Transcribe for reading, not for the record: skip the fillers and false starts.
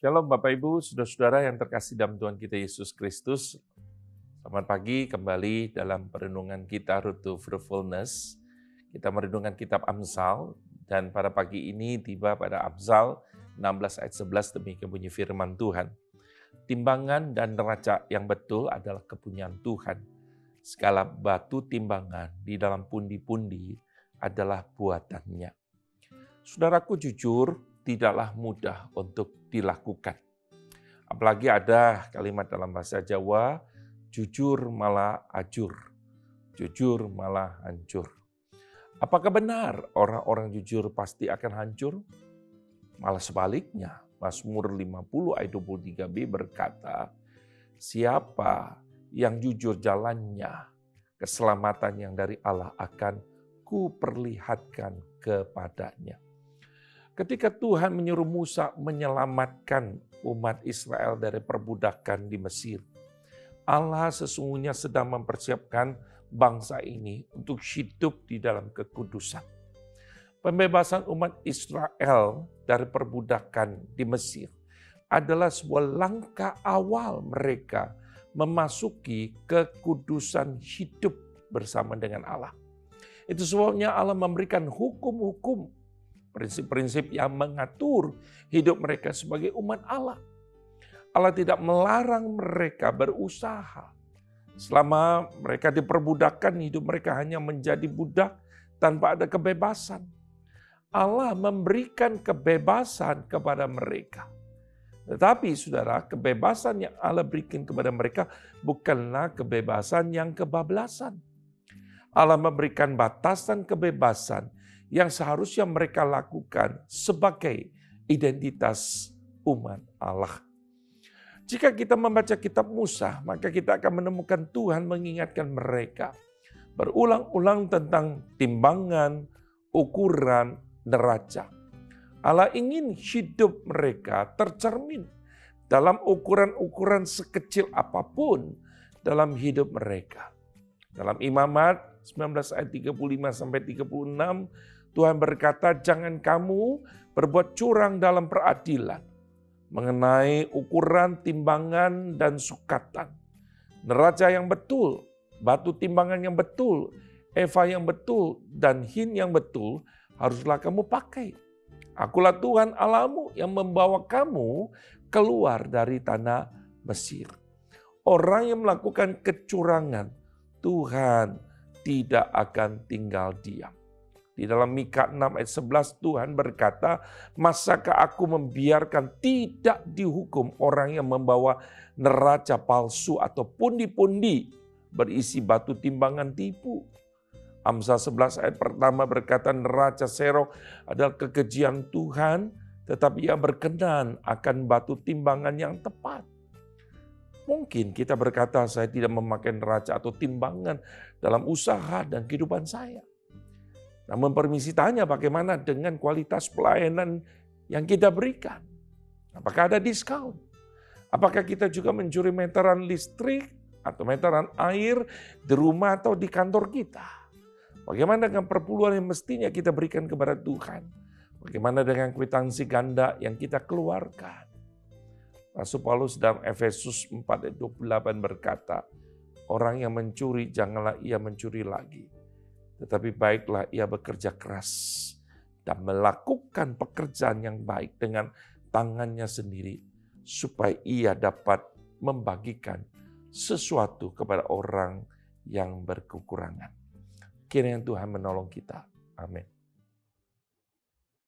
Shalom Bapak Ibu, saudara-saudara yang terkasih dalam Tuhan kita Yesus Kristus. Selamat pagi kembali dalam perenungan kita Road to Fruitfulness. Kita merenungkan kitab Amsal dan pada pagi ini tiba pada Amsal 16 ayat 11 demikian bunyi firman Tuhan. Timbangan dan neraca yang betul adalah kepunyaan Tuhan. Segala batu timbangan di dalam pundi-pundi adalah buatannya. Saudaraku jujur, tidaklah mudah untuk dilakukan. Apalagi ada kalimat dalam bahasa Jawa, jujur malah ajur, jujur malah hancur. Apakah benar orang-orang jujur pasti akan hancur? Malah sebaliknya, Mazmur 50 ayat 23b berkata, siapa yang jujur jalannya, keselamatan yang dari Allah akan kuperlihatkan kepadanya. Ketika Tuhan menyuruh Musa menyelamatkan umat Israel dari perbudakan di Mesir, Allah sesungguhnya sedang mempersiapkan bangsa ini untuk hidup di dalam kekudusan. Pembebasan umat Israel dari perbudakan di Mesir adalah sebuah langkah awal mereka memasuki kekudusan hidup bersama dengan Allah. Itu sebabnya Allah memberikan hukum-hukum, prinsip-prinsip yang mengatur hidup mereka sebagai umat Allah. Allah tidak melarang mereka berusaha. Selama mereka diperbudakan, hidup mereka hanya menjadi budak tanpa ada kebebasan. Allah memberikan kebebasan kepada mereka. Tetapi saudara, kebebasan yang Allah berikan kepada mereka bukanlah kebebasan yang kebablasan. Allah memberikan batasan kebebasan yang seharusnya mereka lakukan sebagai identitas umat Allah. Jika kita membaca kitab Musa, maka kita akan menemukan Tuhan mengingatkan mereka berulang-ulang tentang timbangan, ukuran, neraca. Allah ingin hidup mereka tercermin dalam ukuran-ukuran sekecil apapun dalam hidup mereka. Dalam Imamat 19 ayat 35-36, Tuhan berkata, jangan kamu berbuat curang dalam peradilan mengenai ukuran, timbangan, dan sukatan. Neraca yang betul, batu timbangan yang betul, eva yang betul, dan hin yang betul haruslah kamu pakai. Akulah Tuhan Allahmu yang membawa kamu keluar dari tanah Mesir. Orang yang melakukan kecurangan, Tuhan tidak akan tinggal diam. Di dalam Mika 6 ayat 11 Tuhan berkata, masakah aku membiarkan tidak dihukum orang yang membawa neraca palsu atau pundi-pundi berisi batu timbangan tipu. Amsal 11 ayat pertama berkata, neraca serok adalah kekejian Tuhan, tetapi ia berkenan akan batu timbangan yang tepat. Mungkin kita berkata, saya tidak memakai neraca atau timbangan dalam usaha dan kehidupan saya. Namun permisi tanya, bagaimana dengan kualitas pelayanan yang kita berikan? Apakah ada diskon? Apakah kita juga mencuri meteran listrik atau meteran air di rumah atau di kantor kita? Bagaimana dengan perpuluhan yang mestinya kita berikan kepada Tuhan? Bagaimana dengan kwitansi ganda yang kita keluarkan? Rasul Paulus dalam Efesus 4 ayat 28 berkata, orang yang mencuri janganlah ia mencuri lagi, tetapi baiklah ia bekerja keras dan melakukan pekerjaan yang baik dengan tangannya sendiri, supaya ia dapat membagikan sesuatu kepada orang yang berkekurangan. Kiranya Tuhan menolong kita. Amin.